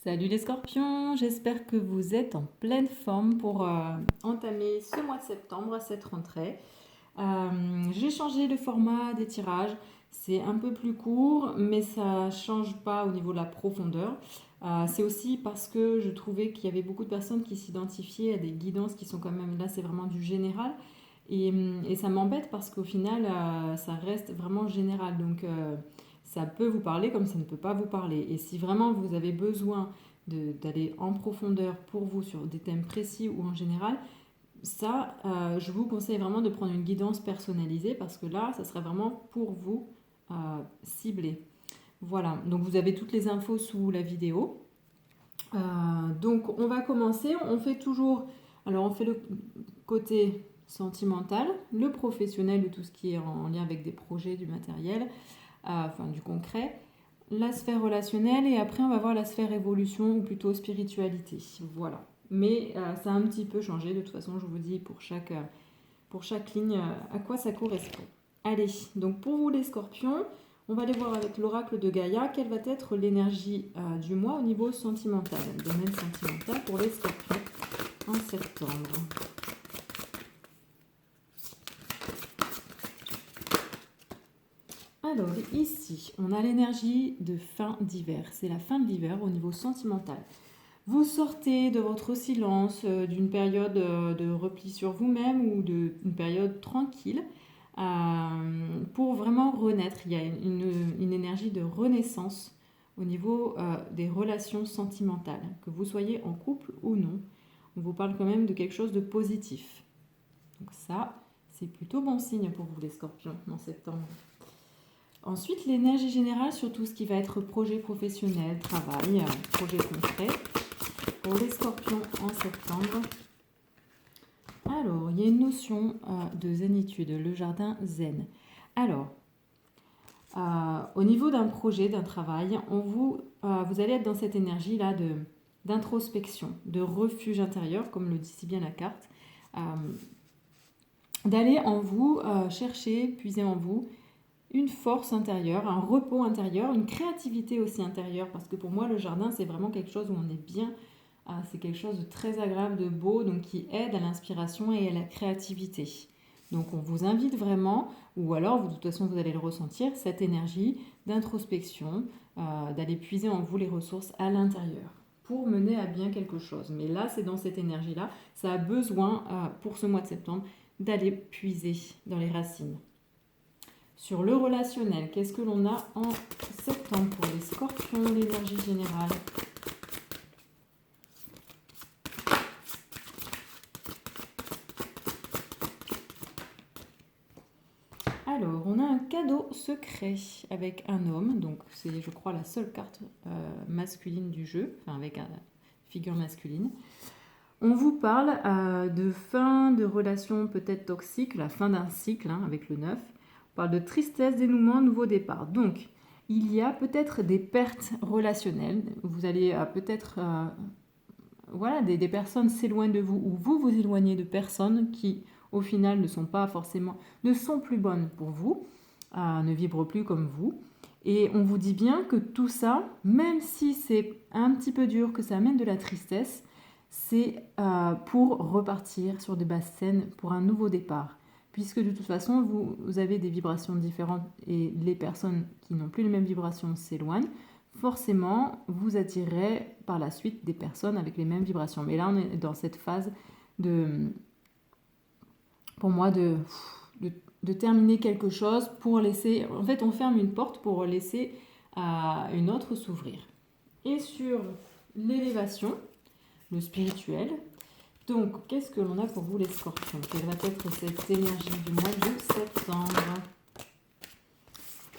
Salut les scorpions, j'espère que vous êtes en pleine forme pour entamer ce mois de septembre, cette rentrée. J'ai changé le format des tirages, c'est un peu plus court, mais ça ne change pas au niveau de la profondeur. C'est aussi parce que je trouvais qu'il y avait beaucoup de personnes qui s'identifiaient à des guidances qui sont quand même, là c'est vraiment du général. Et ça m'embête parce qu'au final, ça reste vraiment général. Donc, ça peut vous parler comme ça ne peut pas vous parler. Et si vraiment vous avez besoin d'aller en profondeur pour vous sur des thèmes précis ou en général, ça, je vous conseille vraiment de prendre une guidance personnalisée parce que là, ça sera vraiment pour vous ciblé. Voilà, donc vous avez toutes les infos sous la vidéo. Donc on va commencer, on fait toujours, alors on fait le côté sentimental, le professionnel de tout ce qui est en lien avec des projets, du matériel, enfin du concret, la sphère relationnelle et après on va voir la sphère évolution ou plutôt spiritualité. Voilà. Mais ça a un petit peu changé, de toute façon je vous dis pour chaque ligne à quoi ça correspond. Allez, donc pour vous les scorpions, on va aller voir avec l'oracle de Gaïa quelle va être l'énergie du mois au niveau sentimental, le domaine sentimental pour les scorpions en septembre. Alors ici, on a l'énergie de fin d'hiver. C'est la fin de l'hiver au niveau sentimental. Vous sortez de votre silence, d'une période de repli sur vous-même ou d'une période tranquille pour vraiment renaître. Il y a une énergie de renaissance au niveau des relations sentimentales, que vous soyez en couple ou non. On vous parle quand même de quelque chose de positif. Donc ça, c'est plutôt bon signe pour vous les scorpions en septembre. Ensuite, l'énergie générale sur tout ce qui va être projet professionnel, travail, projet concret. Pour les scorpions en septembre. Alors, il y a une notion de zénitude, le jardin zen. Alors, au niveau d'un projet, d'un travail, vous allez être dans cette énergie-là d'introspection, de refuge intérieur, comme le dit si bien la carte, d'aller en vous chercher, puiser en vous une force intérieure, un repos intérieur, une créativité aussi intérieure, parce que pour moi, le jardin, c'est vraiment quelque chose où on est bien. C'est quelque chose de très agréable, de beau, donc qui aide à l'inspiration et à la créativité. Donc on vous invite vraiment, ou alors de toute façon vous allez le ressentir, cette énergie d'introspection, d'aller puiser en vous les ressources à l'intérieur pour mener à bien quelque chose. Mais là, c'est dans cette énergie-là, ça a besoin pour ce mois de septembre d'aller puiser dans les racines. Sur le relationnel, qu'est-ce que l'on a en septembre pour les scorpions, l'énergie générale ? Alors, on a un cadeau secret avec un homme, donc c'est je crois la seule carte masculine du jeu, enfin avec une figure masculine. On vous parle de fin de relation peut-être toxique, la fin d'un cycle avec le 9. On parle de tristesse, dénouement, nouveau départ. Donc, il y a peut-être des pertes relationnelles. Vous allez peut-être... voilà, des personnes s'éloignent de vous ou vous vous éloignez de personnes qui au final ne sont pas forcément, ne sont plus bonnes pour vous, ne vibrent plus comme vous. Et on vous dit bien que tout ça, même si c'est un petit peu dur, que ça amène de la tristesse, c'est pour repartir sur des bases saines, pour un nouveau départ. Puisque de toute façon, vous avez des vibrations différentes et les personnes qui n'ont plus les mêmes vibrations s'éloignent, forcément, vous attirerez par la suite des personnes avec les mêmes vibrations. Mais là, on est dans cette phase pour moi, de terminer quelque chose pour laisser... En fait, on ferme une porte pour laisser une autre s'ouvrir. Et sur l'élévation, le spirituel, donc, qu'est-ce que l'on a pour vous les scorpions ? Quelle va être cette énergie du mois de septembre ?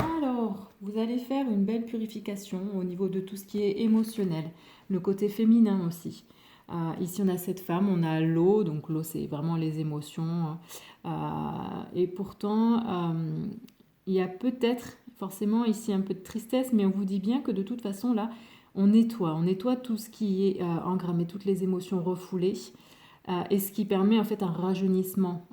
Alors, vous allez faire une belle purification au niveau de tout ce qui est émotionnel, le côté féminin aussi. Ici, on a cette femme, on a l'eau, donc l'eau, c'est vraiment les émotions. Et pourtant, il y a peut-être forcément ici un peu de tristesse, mais on vous dit bien que de toute façon, là, on nettoie tout ce qui est engrammé, toutes les émotions refoulées. Et ce qui permet en fait un rajeunissement,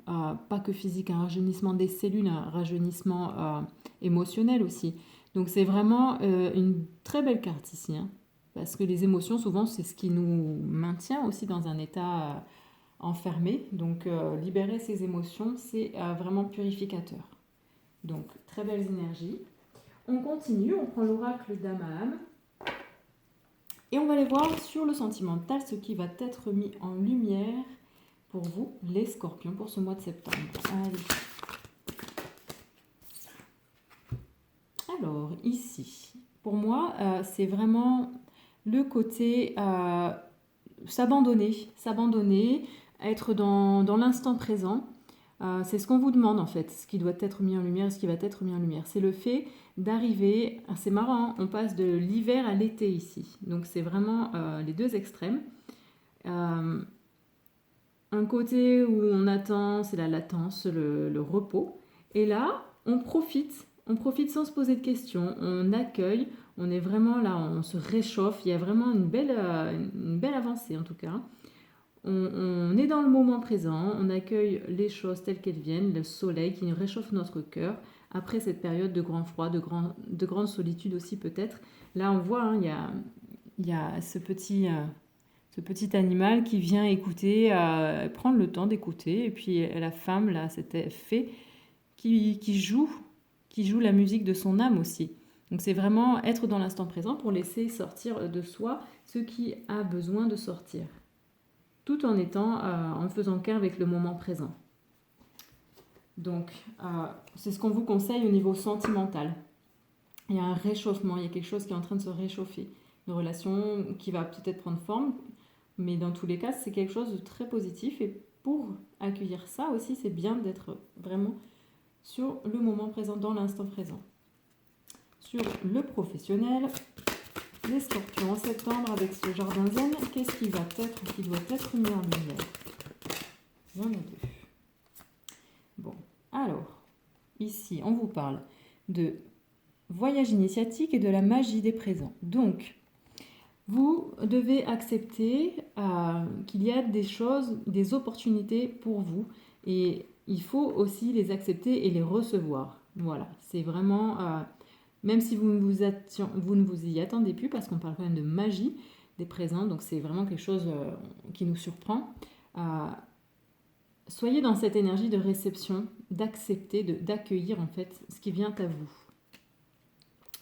pas que physique, un rajeunissement des cellules, un rajeunissement émotionnel aussi. Donc c'est vraiment une très belle carte ici. Hein. parce que les émotions, souvent, c'est ce qui nous maintient aussi dans un état enfermé. Donc, libérer ces émotions, c'est vraiment purificateur. Donc, très belles énergies. On continue, on prend l'oracle d'âme à âme. Et on va aller voir sur le sentimental ce qui va être mis en lumière pour vous, les scorpions, pour ce mois de septembre. Allez. Alors, ici, pour moi, c'est vraiment le côté s'abandonner, être dans l'instant présent. C'est ce qu'on vous demande en fait, ce qui doit être mis en lumière et ce qui va être mis en lumière. C'est le fait d'arriver, c'est marrant, hein, on passe de l'hiver à l'été ici. Donc c'est vraiment les deux extrêmes. Un côté où on attend, c'est la latence, le repos. Et là, on profite sans se poser de questions, on accueille, on est vraiment là, on se réchauffe, il y a vraiment une belle avancée en tout cas. On est dans le moment présent, on accueille les choses telles qu'elles viennent, le soleil qui réchauffe notre cœur, après cette période de grand froid, de grande solitude aussi peut-être. Là on voit, hein, il y a ce petit animal qui vient écouter, prendre le temps d'écouter, et puis la femme, là, cette fée, qui joue la musique de son âme aussi. Donc c'est vraiment être dans l'instant présent pour laisser sortir de soi ce qui a besoin de sortir, tout en en faisant qu'un avec le moment présent. Donc c'est ce qu'on vous conseille au niveau sentimental. Il y a un réchauffement, il y a quelque chose qui est en train de se réchauffer, une relation qui va peut-être prendre forme, mais dans tous les cas c'est quelque chose de très positif, et pour accueillir ça aussi c'est bien d'être vraiment sur le moment présent, dans l'instant présent. Sur le professionnel, les scorpions en septembre avec ce jardin zen, qu'est-ce qui doit être mis en lumière? Il y en a deux. Bon, alors, ici, on vous parle de voyage initiatique et de la magie des présents. Donc, vous devez accepter qu'il y a des choses, des opportunités pour vous, et il faut aussi les accepter et les recevoir. Voilà, c'est vraiment... même si vous ne vous y attendez plus, parce qu'on parle quand même de magie des présents, donc c'est vraiment quelque chose qui nous surprend. Soyez dans cette énergie de réception, d'accepter, d'accueillir en fait ce qui vient à vous.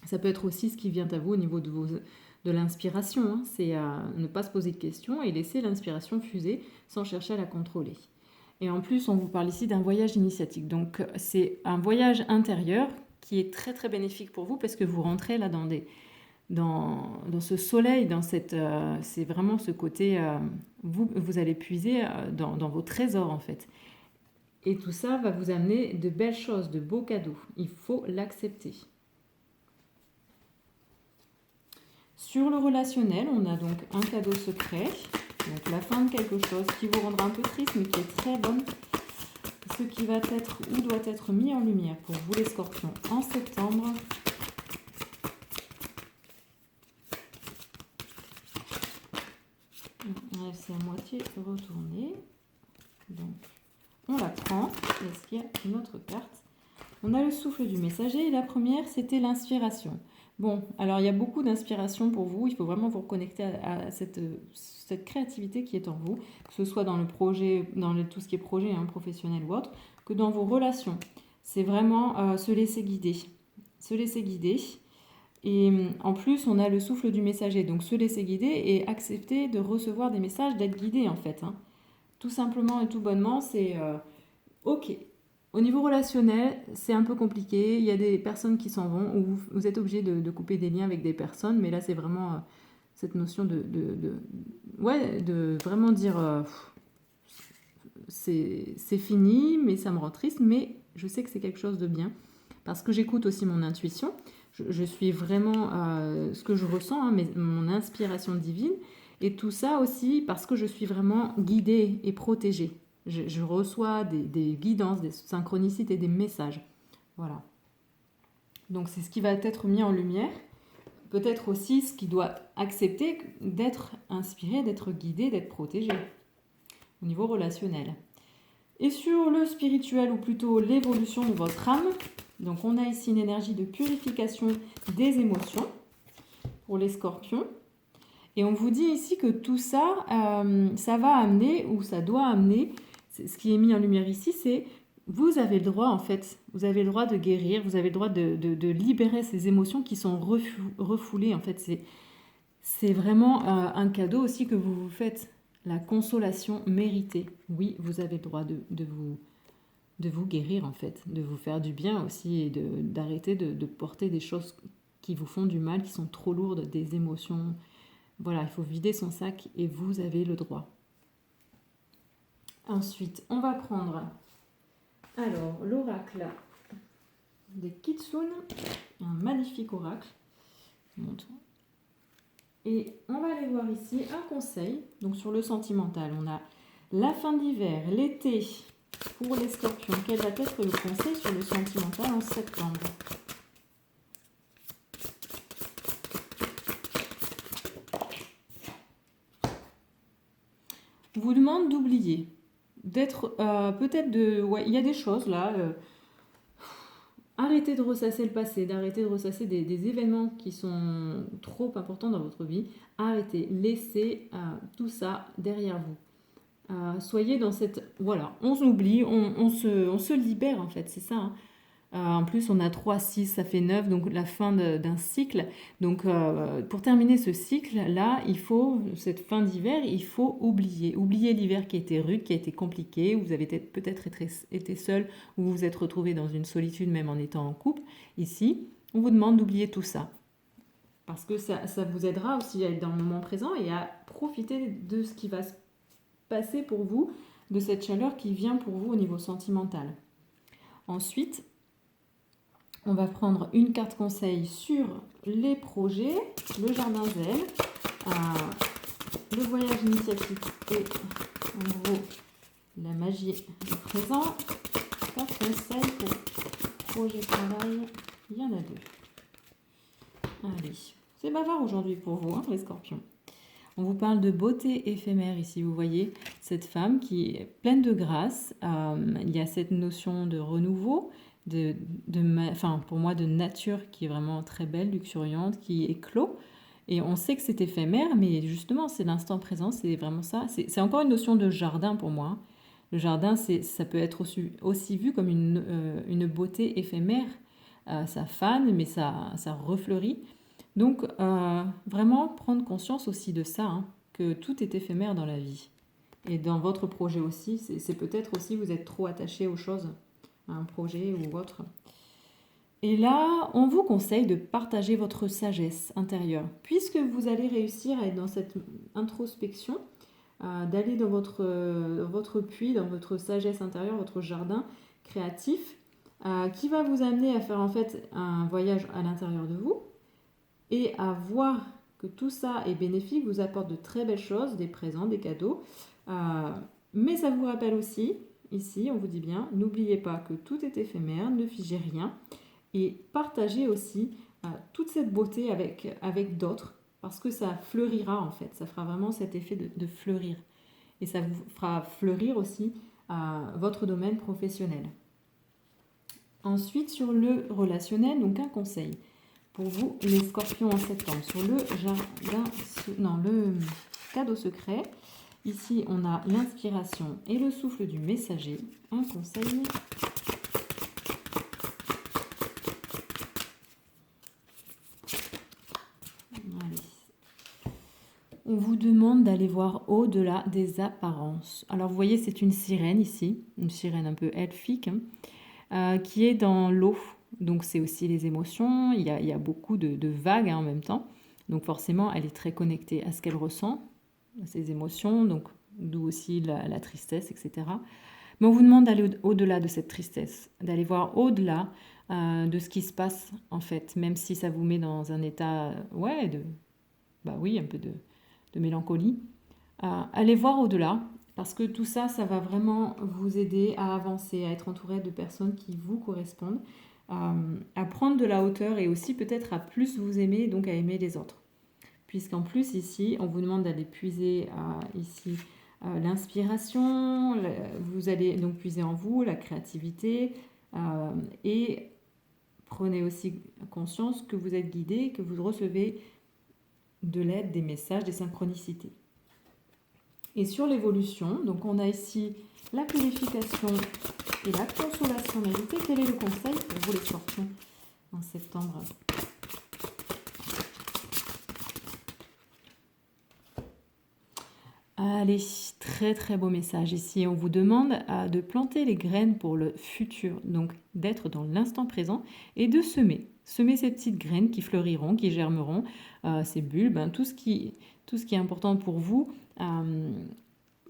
Ça peut être aussi ce qui vient à vous au niveau de l'inspiration, hein. C'est ne pas se poser de questions et laisser l'inspiration fuser sans chercher à la contrôler. Et en plus, on vous parle ici d'un voyage initiatique. Donc c'est un voyage intérieur qui est très très bénéfique pour vous, parce que vous rentrez là dans ce soleil, c'est vraiment ce côté, vous allez puiser dans vos trésors en fait. Et tout ça va vous amener de belles choses, de beaux cadeaux. Il faut l'accepter. Sur le relationnel, on a donc un cadeau secret, donc la fin de quelque chose qui vous rendra un peu triste, mais qui est très bonne. Ce qui va être ou doit être mis en lumière pour vous les scorpions en septembre. C'est à moitié retourné. Donc, on la prend. Est-ce qu'il y a une autre carte? On a le souffle du messager. Et la première, c'était l'inspiration. Bon, alors il y a beaucoup d'inspiration pour vous. Il faut vraiment vous reconnecter à cette créativité qui est en vous, que ce soit dans le projet, tout ce qui est projet professionnel ou autre, que dans vos relations. C'est vraiment se laisser guider. Se laisser guider. Et en plus, on a le souffle du messager. Donc se laisser guider et accepter de recevoir des messages, d'être guidé en fait. Hein. Tout simplement et tout bonnement, c'est OK. Au niveau relationnel, c'est un peu compliqué. Il y a des personnes qui s'en vont, ou vous êtes obligé de couper des liens avec des personnes. Mais là, c'est vraiment cette notion de vraiment dire c'est fini, mais ça me rend triste. Mais je sais que c'est quelque chose de bien. Parce que j'écoute aussi mon intuition. Je suis vraiment ce que je ressens, mon inspiration divine. Et tout ça aussi parce que je suis vraiment guidée et protégée. Je reçois des guidances, des synchronicités, des messages. Voilà. Donc c'est ce qui va être mis en lumière. Peut-être aussi ce qui doit accepter d'être inspiré, d'être guidé, d'être protégé au niveau relationnel. Et sur le spirituel, ou plutôt l'évolution de votre âme, donc on a ici une énergie de purification des émotions pour les scorpions. Et on vous dit ici que tout ça, ça va amener, ou ça doit amener, ce qui est mis en lumière ici, c'est vous avez le droit, en fait, vous avez le droit de guérir, vous avez le droit de libérer ces émotions qui sont refoulées. En fait, c'est vraiment un cadeau aussi que vous vous faites. La consolation méritée. Oui, vous avez le droit de vous guérir, en fait, de vous faire du bien aussi et d'arrêter de porter des choses qui vous font du mal, qui sont trop lourdes, des émotions. Voilà, il faut vider son sac et vous avez le droit. Ensuite, on va prendre alors l'oracle des Kitsune, un magnifique oracle. Et on va aller voir ici un conseil. Donc sur le sentimental, on a la fin d'hiver, l'été pour les scorpions. Quel va être le conseil sur le sentimental en septembre? On vous demande d'oublier, d'être peut-être de... Ouais, il y a des choses là. Arrêtez de ressasser le passé, d'arrêter de ressasser des événements qui sont trop importants dans votre vie. Arrêtez, laissez tout ça derrière vous. Soyez dans cette... Voilà, on s'oublie, on se libère en fait, c'est ça. Hein. En plus, on a 3, 6, ça fait 9, donc la fin d'un cycle. Donc, pour terminer ce cycle-là, il faut, cette fin d'hiver, il faut oublier. Oublier l'hiver qui a été rude, qui a été compliqué, où vous avez peut-être été seul, où vous vous êtes retrouvé dans une solitude, même en étant en couple. Ici, on vous demande d'oublier tout ça. Parce que ça vous aidera aussi à être dans le moment présent et à profiter de ce qui va se passer pour vous, de cette chaleur qui vient pour vous au niveau sentimental. Ensuite, on va prendre une carte conseil sur les projets, le jardin zen, le voyage initiatique et en gros la magie du présent. Carte conseil pour projet travail, il y en a 2. Allez, c'est bavard aujourd'hui pour vous, hein, les scorpions. On vous parle de beauté éphémère ici, vous voyez cette femme qui est pleine de grâce. Il y a cette notion de renouveau, pour moi de nature qui est vraiment très belle, luxuriante, qui éclot. Et on sait que c'est éphémère, mais justement c'est l'instant présent, c'est vraiment ça. C'est encore une notion de jardin pour moi. Le jardin, ça peut être aussi vu comme une beauté éphémère. Ça fane, mais ça refleurit. Donc, vraiment prendre conscience aussi de ça, hein, que tout est éphémère dans la vie. Et dans votre projet aussi, c'est peut-être aussi vous êtes trop attaché aux choses, à un projet ou autre. Et là, on vous conseille de partager votre sagesse intérieure. Puisque vous allez réussir à être dans cette introspection, d'aller dans votre puits, dans votre sagesse intérieure, votre jardin créatif, qui va vous amener à faire en fait un voyage à l'intérieur de vous, et à voir que tout ça est bénéfique, vous apporte de très belles choses, des présents, des cadeaux. Mais ça vous rappelle aussi, ici, on vous dit bien, n'oubliez pas que tout est éphémère, ne figez rien, et partagez aussi toute cette beauté avec d'autres, parce que ça fleurira en fait, ça fera vraiment cet effet de fleurir. Et ça vous fera fleurir aussi votre domaine professionnel. Ensuite, sur le relationnel, donc un conseil pour vous, les scorpions en septembre, sur le le cadeau secret. Ici, on a l'inspiration et le souffle du messager. Un conseil. Allez. On vous demande d'aller voir au-delà des apparences. Alors, vous voyez, c'est une sirène ici, une sirène un peu elfique, hein, qui est dans l'eau. Donc c'est aussi les émotions, il y a beaucoup de vagues hein, en même temps. Donc forcément, elle est très connectée à ce qu'elle ressent, à ses émotions, donc d'où aussi la tristesse, etc. Mais on vous demande d'aller au-delà de cette tristesse, d'aller voir au-delà de ce qui se passe en fait, même si ça vous met dans un état, un peu de mélancolie. Allez voir au-delà, parce que tout ça, ça va vraiment vous aider à avancer, à être entouré de personnes qui vous correspondent, à prendre de la hauteur et aussi peut-être à plus vous aimer, donc à aimer les autres. Puisqu'en plus ici, on vous demande d'aller puiser ici l'inspiration, vous allez donc puiser en vous, la créativité, et prenez aussi conscience que vous êtes guidé, que vous recevez de l'aide, des messages, des synchronicités. Et sur l'évolution, donc on a ici la purification et la consolation méritée. Quel est le conseil pour vous les scorpions en septembre? Allez, très très beau message. Ici, on vous demande de planter les graines pour le futur, donc d'être dans l'instant présent et de semer. Semer ces petites graines qui fleuriront, qui germeront, ces bulbes, tout ce qui est important pour vous,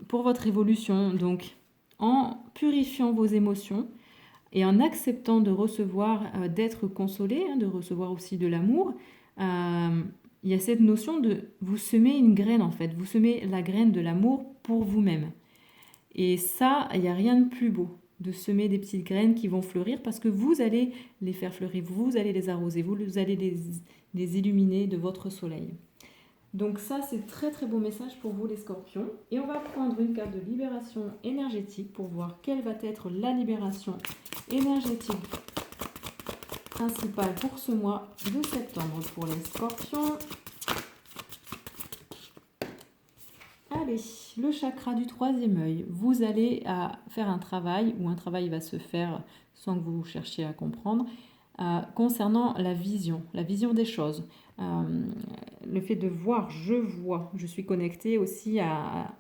pour votre évolution. Donc, en purifiant vos émotions et en acceptant de recevoir, d'être consolé, de recevoir aussi de l'amour, il y a cette notion de vous semer une graine en fait, vous semez la graine de l'amour pour vous-même. Et ça, il n'y a rien de plus beau de semer des petites graines qui vont fleurir parce que vous allez les faire fleurir, vous allez les arroser, vous allez les illuminer de votre soleil. Donc ça, c'est très très beau message pour vous les scorpions. Et on va prendre une carte de libération énergétique pour voir quelle va être la libération énergétique principale pour ce mois de septembre pour les scorpions. Allez, le chakra du troisième œil. Vous allez faire un travail, ou un travail va se faire sans que vous cherchiez à comprendre, concernant la vision des choses. Le fait de voir, je suis connectée aussi à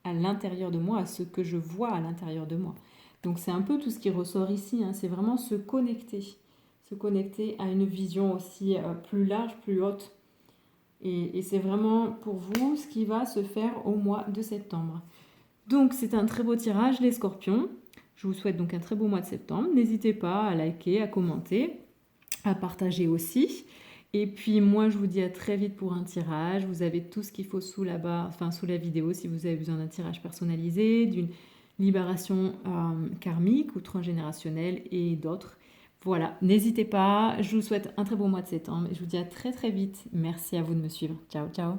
l'intérieur de moi, à ce que je vois à l'intérieur de moi. Donc c'est un peu tout ce qui ressort ici, c'est vraiment se connecter à une vision aussi plus large, plus haute. Et c'est vraiment pour vous ce qui va se faire au mois de septembre. Donc c'est un très beau tirage les scorpions. Je vous souhaite donc un très beau mois de septembre. N'hésitez pas à liker, à commenter, à partager aussi. Et puis moi je vous dis à très vite pour un tirage. Vous avez tout ce qu'il faut sous la vidéo si vous avez besoin d'un tirage personnalisé, d'une libération karmique ou transgénérationnelle et d'autres. Voilà, n'hésitez pas, je vous souhaite un très beau mois de septembre et je vous dis à très très vite. Merci à vous de me suivre. Ciao, ciao.